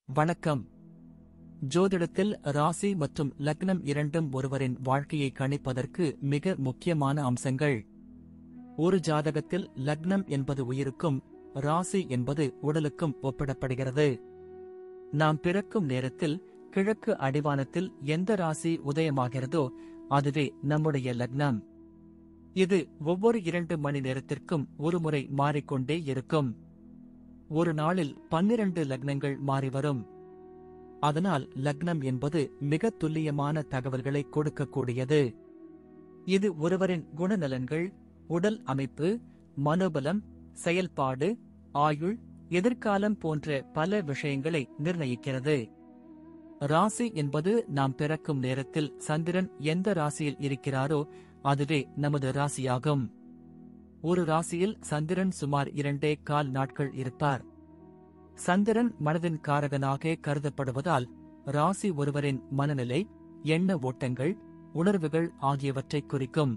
வணக்கம். ஜோதிடத்தில் ராசி மற்றும் லக்னம் இரண்டும் ஒருவரின் வாழ்க்கையை கணிப்பதற்கு மிக முக்கியமான அம்சங்கள். ஒரு ஜாதகத்தில் லக்னம் என்பது உயிருக்கும், ராசி என்பது உடலுக்கும் ஒப்பிடப்படுகிறது. நாம் பிறக்கும் நேரத்தில் கிழக்கு அடிவானத்தில் எந்த ராசி உதயமாகிறதோ அதுவே நம்முடைய லக்னம். இது ஒவ்வொரு 2 மணி நேரத்திற்கும் ஒருமுறை மாறிக்கொண்டே இருக்கும். ஒரு நாளில் 12 லக்னங்கள் மாறிவரும். அதனால் லக்னம் என்பது மிக துல்லியமான தகவல்களை கொடுக்கக்கூடியது. இது ஒருவரின் குணநலன்கள், உடல் அமைப்பு, மனோபலம், செயல்பாடு, ஆயுள், எதிர்காலம் போன்ற பல விஷயங்களை நிர்ணயிக்கிறது. ராசி என்பது நாம் பிறக்கும் நேரத்தில் சந்திரன் எந்த ராசியில் இருக்கிறாரோ அதுவே நமது ராசியாகும். ஒரு ராசியில் சந்திரன் சுமார் 2.25 நாட்கள் இருப்பார். சந்திரன் மனதின் காரகனாக கருதப்படுவதால் ராசி ஒருவரின் மனநிலை, எண்ண ஓட்டங்கள், உணர்வுகள் ஆகியவற்றை குறிக்கும்.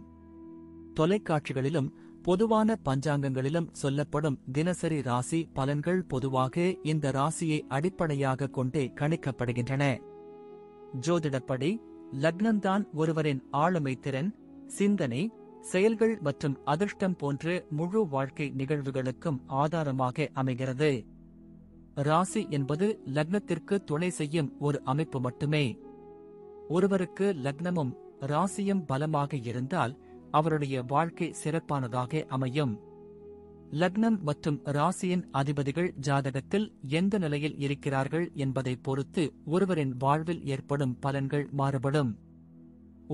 தொலைக்காட்சிகளிலும் பொதுவான பஞ்சாங்கங்களிலும் சொல்லப்படும் தினசரி ராசி பலன்கள் பொதுவாக இந்த ராசியை அடிப்படையாக கொண்டே கணிக்கப்படுகின்றன. ஜோதிடப்படி லக்னம்தான் ஒருவரின் ஆளுமை திறன், சிந்தனை, செயல்கள் மற்றும் அதிர்ஷ்டம் போன்ற முழு வாழ்க்கை நிகழ்வுகளுக்கும் ஆதாரமாக அமைகிறது. ராசி என்பது லக்னத்திற்கு துணை செய்யும் ஒரு அமைப்பு மட்டுமே. ஒருவருக்கு லக்னமும் ராசியும் பலமாக இருந்தால் அவருடைய வாழ்க்கை சிறப்பானதாக அமையும். லக்னம் மற்றும் ராசியின் அதிபதிகள் ஜாதகத்தில் எந்த நிலையில் இருக்கிறார்கள் என்பதை பொறுத்து ஒருவரின் வாழ்வில் ஏற்படும் பலன்கள் மாறுபடும்.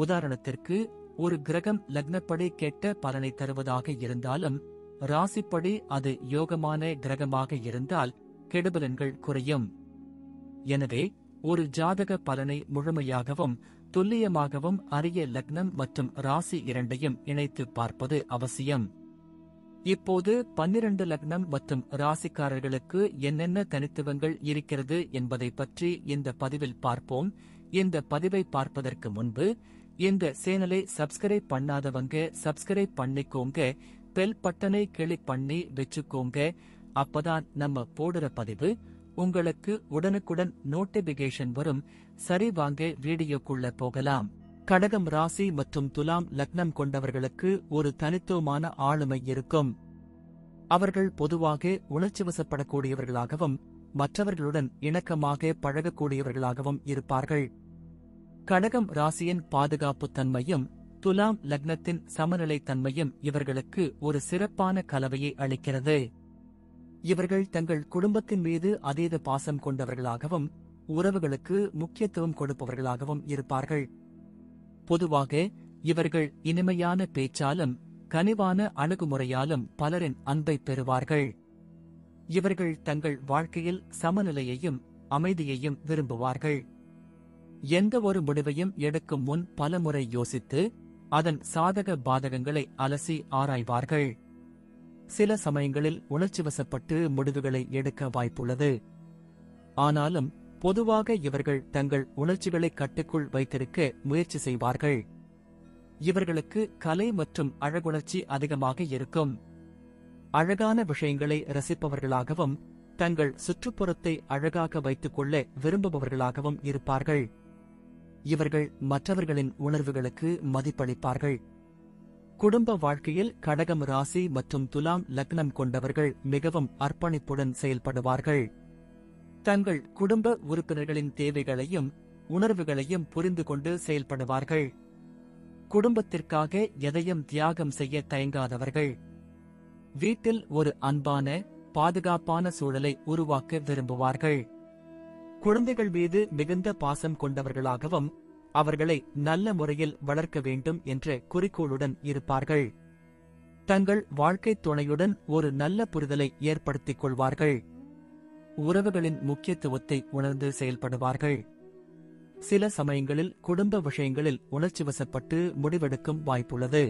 உதாரணத்திற்கு, ஒரு கிரகம் லக்னப்படி கெட்ட பலனை தருவதாக இருந்தாலும் ராசிப்படி அது யோகமான கிரகமாக இருந்தால் கெடுபலன்கள் குறையும். எனவே ஒரு ஜாதக பலனை முழுமையாகவும் துல்லியமாகவும் அறிய லக்னம் மற்றும் ராசி இரண்டையும் இணைத்து பார்ப்பது அவசியம். இப்போது 12 லக்னம் மற்றும் ராசிக்காரர்களுக்கு என்னென்ன தனித்துவங்கள் இருக்கிறது என்பதை பற்றி இந்த பதிவில் பார்ப்போம். இந்த பதிவை பார்ப்பதற்கு முன்பு இந்த சேனலை சப்ஸ்கிரைப் பண்ணாதவங்க சப்ஸ்கிரைப் பண்ணிக்கோங்க, பெல் பட்டனை கிளிக் பண்ணி வச்சுக்கோங்க. அப்பதான் நம்ம போடுற பதிவு உங்களுக்கு உடனுக்குடன் நோட்டிபிகேஷன் வரும். சரி, வாங்க வீடியோக்குள்ள போகலாம். கடகம் ராசி மற்றும் துலாம் லக்னம் கொண்டவர்களுக்கு ஒரு தனித்துவமான ஆளுமை இருக்கும். அவர்கள் பொதுவாக உணர்ச்சிவசப்படக்கூடியவர்களாகவும் மற்றவர்களுடன் இணக்கமாக பழகக்கூடியவர்களாகவும் இருப்பார்கள். கடகம் ராசியின் பாதுகாப்பு தன்மையும் துலாம் லக்னத்தின் சமநிலை தன்மையும் இவர்களுக்கு ஒரு சிறப்பான கலவையை அளிக்கிறது. இவர்கள் தங்கள் குடும்பத்தின் மீது அதீத பாசம் கொண்டவர்களாகவும் உறவுகளுக்கு முக்கியத்துவம் கொடுப்பவர்களாகவும் இருப்பார்கள். பொதுவாக இவர்கள் இனிமையான பேச்சாலும் கனிவான அணுகுமுறையாலும் பலரின் அன்பை பெறுவார்கள். இவர்கள் தங்கள் வாழ்க்கையில் சமநிலையையும் அமைதியையும் விரும்புவார்கள். எந்த ஒரு முடிவையும் எடுக்கும் முன் பலமுறை யோசித்து அதன் சாதக பாதகங்களை அலசி ஆராய்வார்கள். சில சமயங்களில் உணர்ச்சிவசப்பட்டு முடிவுகளை எடுக்க வாய்ப்புள்ளது. ஆனாலும் பொதுவாக இவர்கள் தங்கள் உணர்ச்சிகளை கட்டுக்குள் வைத்திருக்க முயற்சி செய்வார்கள். இவர்களுக்கு கலை மற்றும் அழகுணர்ச்சி அதிகமாக இருக்கும். அழகான விஷயங்களை ரசிப்பவர்களாகவும் தங்கள் சுற்றுப்புறத்தை அழகாக வைத்துக் கொள்ள விரும்புபவர்களாகவும் இருப்பார்கள். இவர்கள் மற்றவர்களின் உணர்வுகளுக்கு மதிப்பளிப்பார்கள். குடும்ப வாழ்க்கையில் கடகம் ராசி மற்றும் துலாம் லக்னம் கொண்டவர்கள் மிகவும் அர்ப்பணிப்புடன் செயல்படுவார்கள். தங்கள் குடும்ப உறுப்பினர்களின் தேவைகளையும் உணர்வுகளையும் புரிந்து கொண்டு செயல்படுவார்கள். குடும்பத்திற்காக எதையும் தியாகம் செய்ய தயங்காதவர்கள். வீட்டில் ஒரு அன்பான, பாதுகாப்பான சூழலை உருவாக்க விரும்புவார்கள். குழந்தைகள் மீது மிகுந்த பாசம் கொண்டவர்களாகவும் அவர்களை நல்ல முறையில் வளர்க்க வேண்டும் என்ற குறிக்கோளுடன் இருப்பார்கள். தங்கள் வாழ்க்கை துணையுடன் ஒரு நல்ல புரிதலை ஏற்படுத்திக் கொள்வார்கள். உறவுகளின் முக்கியத்துவத்தை உணர்ந்து செயல்படுவார்கள். சில சமயங்களில் குடும்ப விஷயங்களில் உணர்ச்சிவசப்பட்டு முடிவெடுக்கும் வாய்ப்புள்ளது.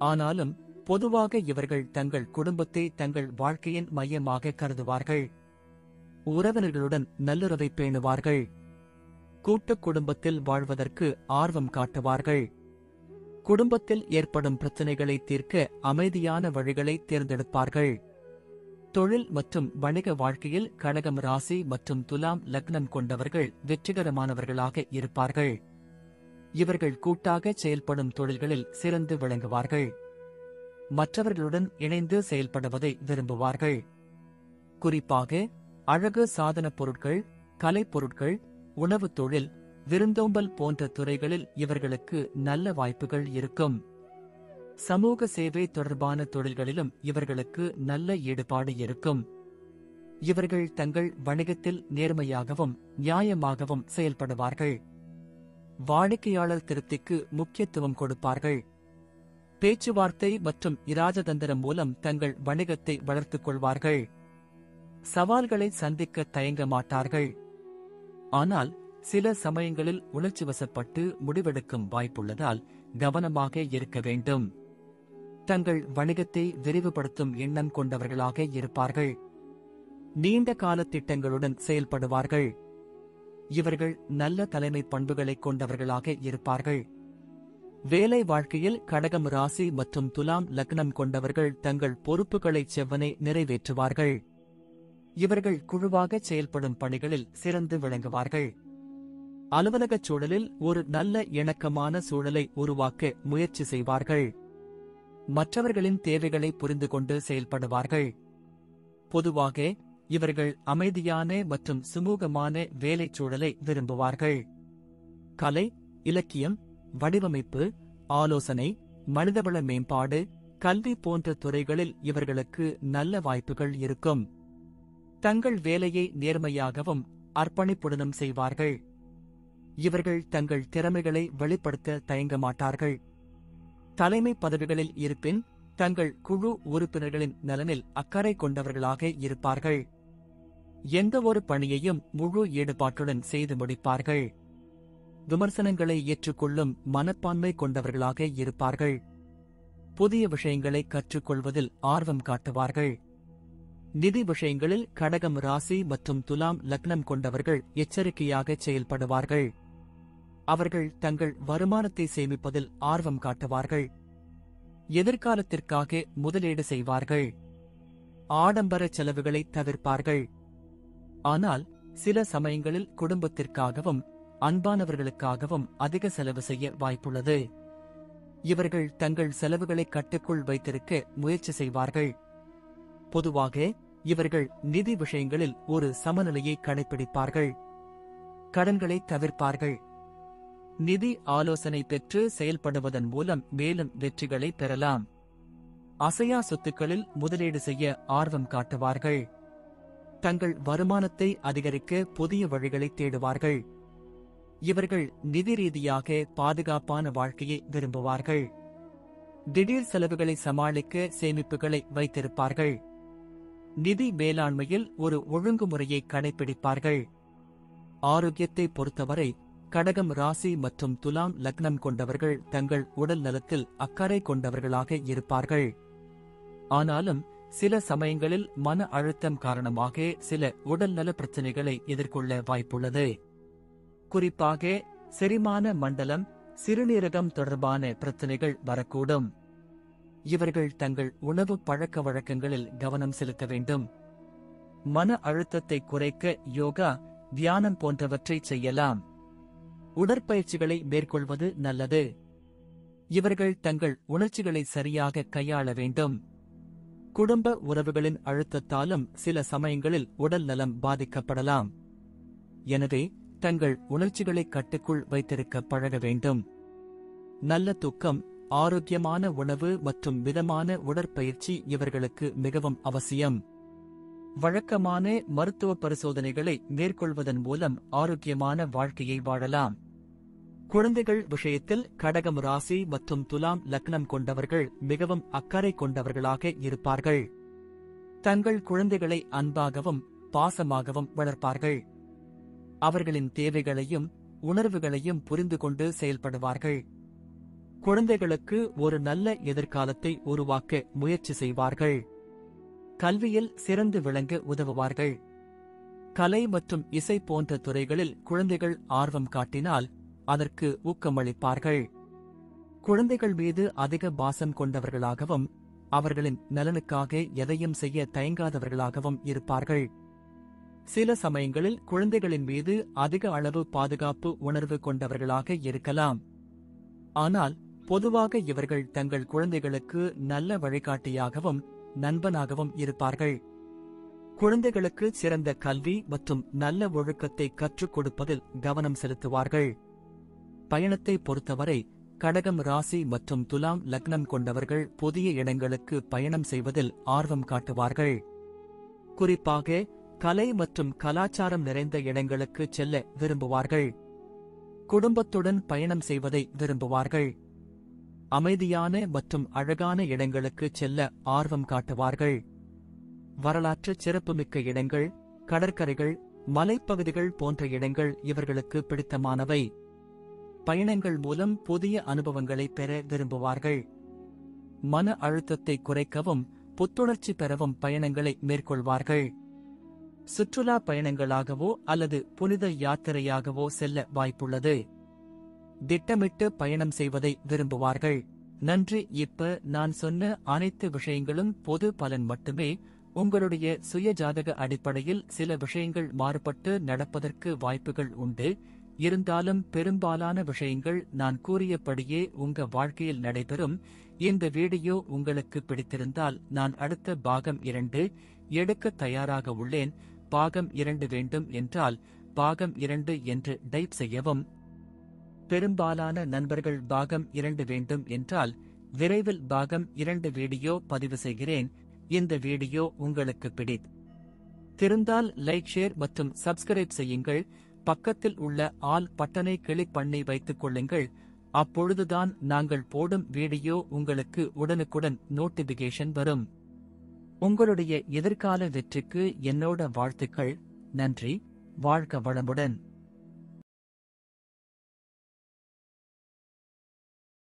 ஆனாலும் பொதுவாக இவர்கள் தங்கள் குடும்பத்தை தங்கள் வாழ்க்கையின் மையமாக கருதுவார்கள். உறவினர்களுடன் நல்லுறவை பேணுவார்கள். கூட்டுக் குடும்பத்தில் வாழ்வதற்கு ஆர்வம் காட்டுவார்கள். குடும்பத்தில் ஏற்படும் பிரச்சனைகளை தீர்க்க அமைதியான வழிகளை தேர்ந்தெடுப்பார்கள். தொழில் மற்றும் வணிக வாழ்க்கையில் கடகம் ராசி மற்றும் துலாம் லக்னம் கொண்டவர்கள் வெற்றிகரமானவர்களாக இருப்பார்கள். இவர்கள் கூட்டாக செயல்படும் தொழில்களில் சிறந்து விளங்குவார்கள். மற்றவர்களுடன் இணைந்து செயல்படுவதை விரும்புவார்கள். குறிப்பாக அழகு சாதனப் பொருட்கள், கலைப்பொருட்கள், உணவுத் தொழில், விருந்தோம்பல் போன்ற துறைகளில் இவர்களுக்கு நல்ல வாய்ப்புகள் இருக்கும். சமூக சேவை தொடர்பான தொழில்களிலும் இவர்களுக்கு நல்ல ஈடுபாடு இருக்கும். இவர்கள் தங்கள் வணிகத்தில் நேர்மையாகவும் நியாயமாகவும் செயல்படுவார்கள். வாடிக்கையாளர் திருப்திக்கு முக்கியத்துவம் கொடுப்பார்கள். பேச்சுவார்த்தை மற்றும் இராஜதந்திரம் மூலம் தங்கள் வணிகத்தை வளர்த்துக் கொள்வார்கள். சவால்களை சந்திக்க தயங்க மாட்டார்கள். ஆனால் சில சமயங்களில் உணர்ச்சிவசப்பட்டு முடிவெடுக்கும் வாய்ப்புள்ளதால் கவனமாக இருக்க வேண்டும். தங்கள் வணிகத்தை விரிவுபடுத்தும் எண்ணம் கொண்டவர்களாக இருப்பார்கள். நீண்ட கால திட்டங்களுடன் செயல்படுவார்கள். இவர்கள் நல்ல தலைமை பண்புகளை கொண்டவர்களாக இருப்பார்கள். வேலை வாழ்க்கையில் கடகம் ராசி மற்றும் துலாம் லக்னம் கொண்டவர்கள் தங்கள் பொறுப்புகளை செவ்வனே நிறைவேற்றுவார்கள். இவர்கள் குழுவாக செயல்படும் பணிகளில் சிறந்து விளங்குவார்கள். அலுவலகச் சூழலில் ஒரு நல்ல இணக்கமான சூழலை உருவாக்க முயற்சி செய்வார்கள். மற்றவர்களின் தேவைகளை புரிந்து கொண்டு செயல்படுவார்கள். பொதுவாக இவர்கள் அமைதியான மற்றும் சுமூகமான வேலைச் சூழலை விரும்புவார்கள். கலை, இலக்கியம், வடிவமைப்பு, ஆலோசனை, மனிதவள மேம்பாடு, கல்வி போன்ற துறைகளில் இவர்களுக்கு நல்ல வாய்ப்புகள் இருக்கும். தங்கள் வேலையை நேர்மையாகவும் அர்ப்பணிப்புடனும் செய்வார்கள். இவர்கள் தங்கள் திறமைகளை வெளிப்படுத்த தயங்க மாட்டார்கள். தலைமை பதவிகளில் இருப்பின் தங்கள் குழு உறுப்பினர்களின் நலனில் அக்கறை கொண்டவர்களாக இருப்பார்கள். எந்தவொரு பணியையும் முழு ஈடுபாட்டுடன் செய்து முடிப்பார்கள். விமர்சனங்களை ஏற்றுக்கொள்ளும் மனப்பான்மை கொண்டவர்களாக இருப்பார்கள். புதிய விஷயங்களை கற்றுக்கொள்வதில் ஆர்வம் காட்டுவார்கள். நிதி விஷயங்களில் கடகம் ராசி மற்றும் துலாம் லக்னம் கொண்டவர்கள் எச்சரிக்கையாக செயல்படுவார்கள். அவர்கள் தங்கள் வருமானத்தை சேமிப்பதில் ஆர்வம் காட்டுவார்கள். எதிர்காலத்திற்காக முதலீடு செய்வார்கள். ஆடம்பர செலவுகளை தவிர்ப்பார்கள். ஆனால் சில சமயங்களில் குடும்பத்திற்காகவும் அன்பானவர்களுக்காகவும் அதிக செலவு செய்ய வாய்ப்புள்ளது. இவர்கள் தங்கள் செலவுகளை கட்டுக்குள் வைத்திருக்க முயற்சி செய்வார்கள். பொதுவாக இவர்கள் நிதி விஷயங்களில் ஒரு சமநிலையை கடைபிடிப்பார்கள். கடன்களை தவிர்ப்பார்கள். நிதி ஆலோசனை பெற்று செயல்படுவதன் மூலம் மேலும் வெற்றிகளை பெறலாம். அசையா சொத்துக்களில் முதலீடு செய்ய ஆர்வம் காட்டுவார்கள். தங்கள் வருமானத்தை அதிகரிக்க புதிய வழிகளை தேடுவார்கள். இவர்கள் நிதி ரீதியாக பாதுகாப்பான வாழ்க்கையை விரும்புவார்கள். திடீர் செலவுகளை சமாளிக்க சேமிப்புகளை வைத்திருப்பார்கள். நிதி மேலாண்மையில் ஒரு ஒழுங்குமுறையை கடைபிடிப்பார்கள். ஆரோக்கியத்தை பொறுத்தவரை கடகம் ராசி மற்றும் துலாம் லக்னம் கொண்டவர்கள் தங்கள் உடல் நலத்தில் அக்கறை கொண்டவர்களாக இருப்பார்கள். ஆனாலும் சில சமயங்களில் மன அழுத்தம் காரணமாக சில உடல்நல பிரச்சினைகளை எதிர்கொள்ள வாய்ப்புள்ளது. குறிப்பாக செரிமான மண்டலம், சிறுநீரகம் தொடர்பான பிரச்சினைகள் வரக்கூடும். இவர்கள் தங்கள் உணவு பழக்க வழக்கங்களில் கவனம் செலுத்த வேண்டும். மன அழுத்தத்தை குறைக்க யோகா, தியானம் போன்றவற்றை செய்யலாம். உடற்பயிற்சிகளை மேற்கொள்வது நல்லது. இவர்கள் தங்கள் உணர்ச்சிகளை சரியாக கையாள வேண்டும். குடும்ப உறவுகளின் அழுத்தத்தாலும் சில சமயங்களில் உடல் நலம் பாதிக்கப்படலாம். எனவே தங்கள் உணர்ச்சிகளை கட்டுக்குள் வைத்திருக்க பழக வேண்டும். நல்ல தூக்கம், ஆரோக்கியமான உணவு மற்றும் மிதமான உடற்பயிற்சி இவர்களுக்கு மிகவும் அவசியம். வழக்கமான மருத்துவ பரிசோதனைகளை மேற்கொள்வதன் மூலம் ஆரோக்கியமான வாழ்க்கையை வாழலாம். குழந்தைகள் விஷயத்தில் கடகம் ராசி மற்றும் துலாம் லக்னம் கொண்டவர்கள் மிகவும் அக்கறை கொண்டவர்களாக இருப்பார்கள். தங்கள் குழந்தைகளை அன்பாகவும் பாசமாகவும் வளர்ப்பார்கள். அவர்களின் தேவைகளையும் உணர்வுகளையும் புரிந்து கொண்டு செயல்படுவார்கள். குழந்தைகளுக்கு ஒரு நல்ல எதிர்காலத்தை உருவாக்க முயற்சி செய்வார்கள். கல்வியில் சிறந்து விளங்க உதவுவார்கள். கலை மற்றும் இசை போன்ற துறைகளில் குழந்தைகள் ஆர்வம் காட்டினால் அதற்கு ஊக்கமளிப்பார்கள். குழந்தைகள் மீது அதிக பாசம் கொண்டவர்களாகவும் அவர்களின் நலனுக்காக எதையும் செய்ய தயங்காதவர்களாகவும் இருப்பார்கள். சில சமயங்களில் குழந்தைகளின் மீது அதிக அளவு பாதுகாப்பு உணர்வு கொண்டவர்களாக இருக்கலாம். ஆனால் பொதுவாக இவர்கள் தங்கள் குழந்தைகளுக்கு நல்ல வழிகாட்டியாகவும் நண்பனாகவும் இருப்பார்கள். குழந்தைகளுக்கு சிறந்த கல்வி மற்றும் நல்ல ஒழுக்கத்தை கற்றுக் கொடுப்பதில் கவனம் செலுத்துவார்கள். பயணத்தை பொறுத்தவரை கடகம் ராசி மற்றும் துலாம் லக்னம் கொண்டவர்கள் புதிய இடங்களுக்கு பயணம் செய்வதில் ஆர்வம் காட்டுவார்கள். குறிப்பாக கலை மற்றும் கலாச்சாரம் நிறைந்த இடங்களுக்கு செல்ல விரும்புவார்கள். குடும்பத்துடன் பயணம் செய்வதை விரும்புவார்கள். அமைதியான மற்றும் அழகான இடங்களுக்கு செல்ல ஆர்வம் காட்டுவார்கள். வரலாற்று சிறப்புமிக்க இடங்கள், கடற்கரைகள், மலைப்பகுதிகள் போன்ற இடங்கள் இவர்களுக்கு பிடித்தமானவை. பயணங்கள் மூலம் புதிய அனுபவங்களை பெற விரும்புவார்கள். மன அழுத்தத்தை குறைக்கவும் புத்துணர்ச்சி பெறவும் பயணங்களை மேற்கொள்வார்கள். சுற்றுலா பயணங்களாகவோ அல்லது புனித யாத்திரையாகவோ செல்ல வாய்ப்புள்ளது. திட்டமிட்டு பயணம் செய்வதை விரும்புவார்கள். நன்றி. இப்ப நான் சொன்ன அனைத்து விஷயங்களும் பொது பலன் மட்டுமே. உங்களுடைய சுய ஜாதக அடிப்படையில் சில விஷயங்கள் மாறுபட்டு நடப்பதற்கு வாய்ப்புகள் உண்டு. இருந்தாலும் பெரும்பாலான விஷயங்கள் நான் கூறியபடியே உங்க வாழ்க்கையில் நடைபெறும். இந்த வீடியோ உங்களுக்கு பிடித்திருந்தால் நான் அடுத்த பாகம் 2 எடுக்க தயாராக உள்ளேன். பாகம் 2 வேண்டும் என்றால் பாகம் 2 என்று டைப் செய்யவும். பெரும்பாலான நண்பர்கள் பாகம் 2 வேண்டும் என்றால் விரைவில் பாகம் 2 வீடியோ பதிவு செய்கிறேன். இந்த வீடியோ உங்களுக்கு பிடித்திருந்தால் லைக், ஷேர் மற்றும் சப்ஸ்கிரைப் செய்யுங்கள். பக்கத்தில் உள்ள ஆல் பட்டனை கிளிக் பண்ணி வைத்துக் கொள்ளுங்கள். அப்பொழுதுதான் நாங்கள் போடும் வீடியோ உங்களுக்கு உடனுக்குடன் நோட்டிபிகேஷன் வரும். உங்களுடைய எதிர்கால வெற்றிக்கு என்னோட வாழ்த்துக்கள். நன்றி. வாழ்க வளமுடன்.